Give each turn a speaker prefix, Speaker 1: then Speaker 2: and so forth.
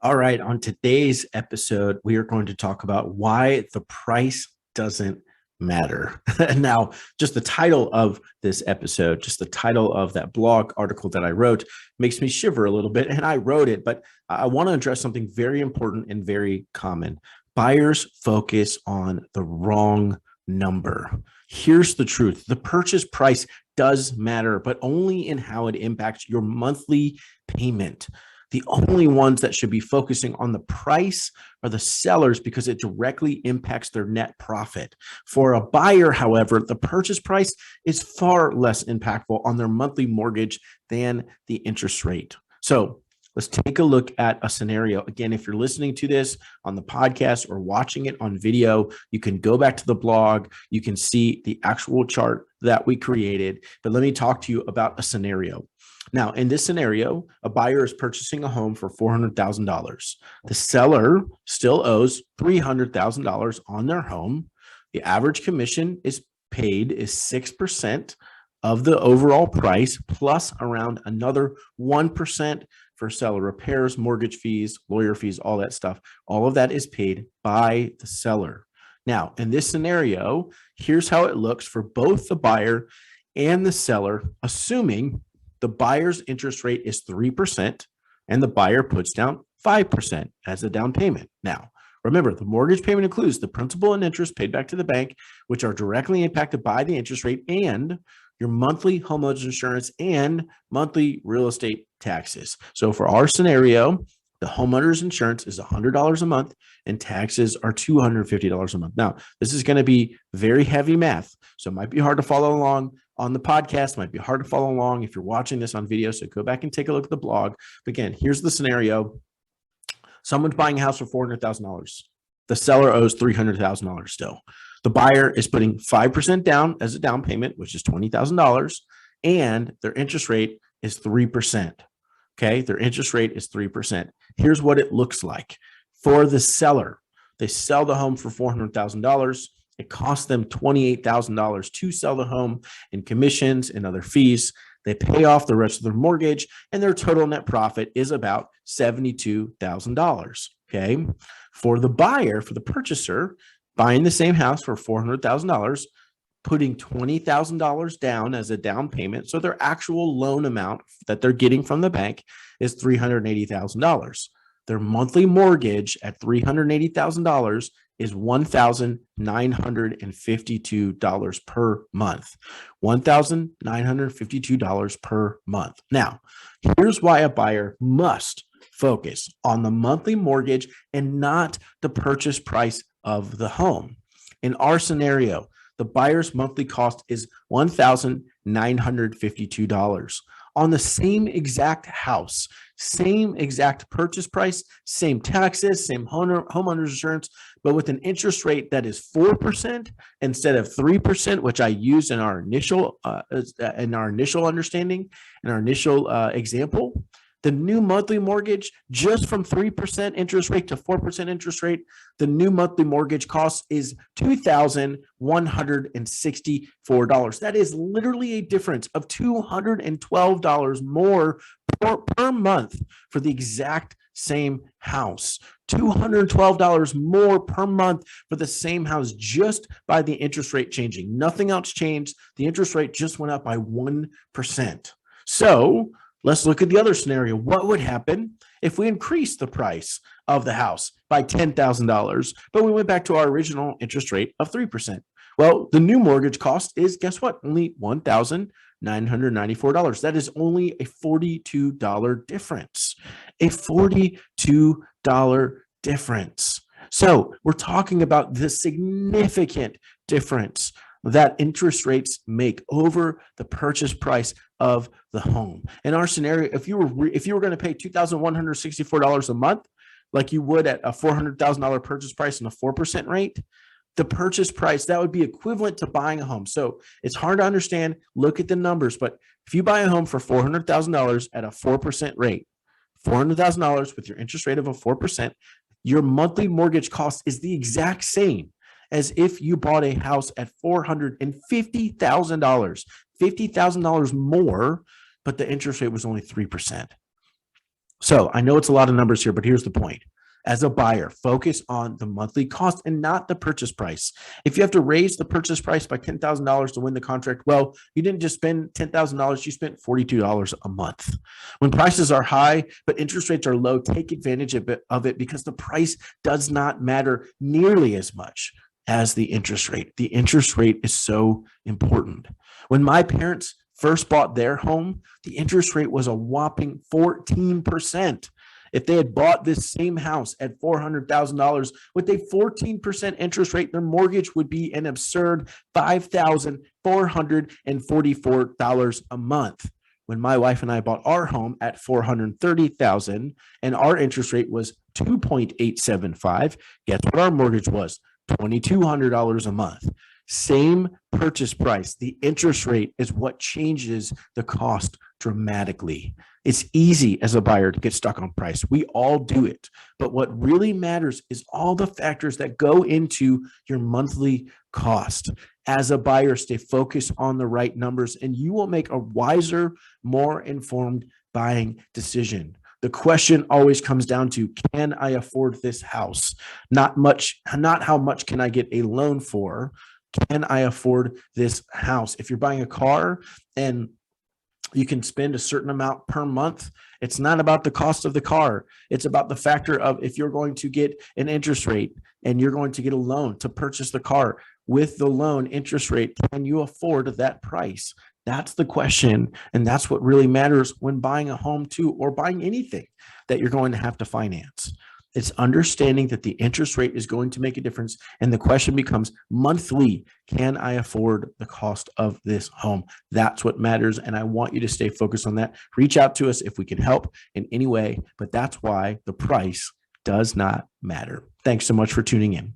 Speaker 1: All right, on today's episode, we are going to talk about why the price doesn't matter. Now, just the title of this episode, just the title of that blog article that I wrote makes me shiver a little bit, and I wrote it, but I want to address something very important and very common. Buyers focus on the wrong number. Here's the truth. The purchase price does matter, but only in how it impacts your monthly payment. The only ones that should be focusing on the price are the sellers because it directly impacts their net profit. For a buyer, however, the purchase price is far less impactful on their monthly mortgage than the interest rate. So let's take a look at a scenario. Again, if you're listening to this on the podcast or watching it on video, you can go back to the blog. You can see the actual chart that we created. But let me talk to you about a scenario. Now, in this scenario, a buyer is purchasing a home for $400,000. The seller still owes $300,000 on their home. The average commission is paid is 6% of the overall price, plus around another 1% for seller repairs, mortgage fees, lawyer fees, all that stuff. All of that is paid by the seller. Now, in this scenario, here's how it looks for both the buyer and the seller, assuming the buyer's interest rate is 3% and the buyer puts down 5% as a down payment. Now, remember, the mortgage payment includes the principal and interest paid back to the bank, which are directly impacted by the interest rate, and your monthly homeowners insurance and monthly real estate taxes. So for our scenario, the homeowners insurance is $100 a month and taxes are $250 a month. Now, this is going to be very heavy math, so it might be hard to follow along on the podcast. It might be hard to follow along if you're watching this on video, so go back and take a look at the blog. But again, here's the scenario. Someone's buying a house for $400,000. The seller owes $300,000 still. The buyer is putting 5% down as a down payment, which is $20,000, and their interest rate is 3%. Okay, their interest rate is 3%. Here's what it looks like. For the seller, they sell the home for $400,000. It costs them $28,000 to sell the home in commissions and other fees. They pay off the rest of their mortgage, and their total net profit is about $72,000. Okay, for the buyer, for the purchaser, buying the same house for $400,000, putting $20,000 down as a down payment. So their actual loan amount that they're getting from the bank is $380,000. Their monthly mortgage at $380,000 is $1,952 per month. $1,952 per month. Now, here's why a buyer must focus on the monthly mortgage and not the purchase price of the home. In our scenario, the buyer's monthly cost is $1,952 on the same exact house, same exact purchase price, same taxes, same homeowner's insurance, but with an interest rate that is 4% instead of 3%, which I used in our initial understanding, in our initial example. The new monthly mortgage, just from 3% interest rate to 4% interest rate, the new monthly mortgage cost is $2,164. That is literally a difference of $212 more per month for the exact same house. $212 more per month for the same house just by the interest rate changing. Nothing else changed. The interest rate just went up by 1%. So let's look at the other scenario. What would happen if we increased the price of the house by $10,000, but we went back to our original interest rate of 3%? Well, the new mortgage cost is, guess what? Only $1,994. That is only a $42 difference. A $42 difference. So we're talking about the significant difference that interest rates make over the purchase price of the home. In our scenario, if you were going to pay $2,164 a month, like you would at a $400,000 purchase price and a 4% rate, the purchase price, that would be equivalent to buying a home. So it's hard to understand. Look at the numbers, but if you buy a home for $400,000 at a 4% rate, $400,000 with your interest rate of a 4%, your monthly mortgage cost is the exact same as if you bought a house at $450,000 more, but the interest rate was only 3%. So I know it's a lot of numbers here, but here's the point. As a buyer, focus on the monthly cost and not the purchase price. If you have to raise the purchase price by $10,000 to win the contract, well, you didn't just spend $10,000, you spent $42 a month. When prices are high, but interest rates are low, take advantage of it because the price does not matter nearly as much as the interest rate. The interest rate is so important. When my parents first bought their home, the interest rate was a whopping 14%. If they had bought this same house at $400,000 with a 14% interest rate, their mortgage would be an absurd $5,444 a month. When my wife and I bought our home at $430,000 and our interest rate was 2.875, guess what our mortgage was? $2,200 a month. Same purchase price. The interest rate is what changes the cost dramatically. It's easy as a buyer to get stuck on price. We all do it. But what really matters is all the factors that go into your monthly cost. As a buyer, stay focused on the right numbers and you will make a wiser, more informed buying decision. The question always comes down to, can I afford this house? Not how much can I get a loan for? Can I afford this house? If you're buying a car and you can spend a certain amount per month, it's not about the cost of the car. It's about the factor of if you're going to get an interest rate and you're going to get a loan to purchase the car. With the loan interest rate, can you afford that price? That's the question. And that's what really matters when buying a home too, or buying anything that you're going to have to finance. It's understanding that the interest rate is going to make a difference. And the question becomes monthly, can I afford the cost of this home? That's what matters. And I want you to stay focused on that. Reach out to us if we can help in any way, but that's why the price does not matter. Thanks so much for tuning in.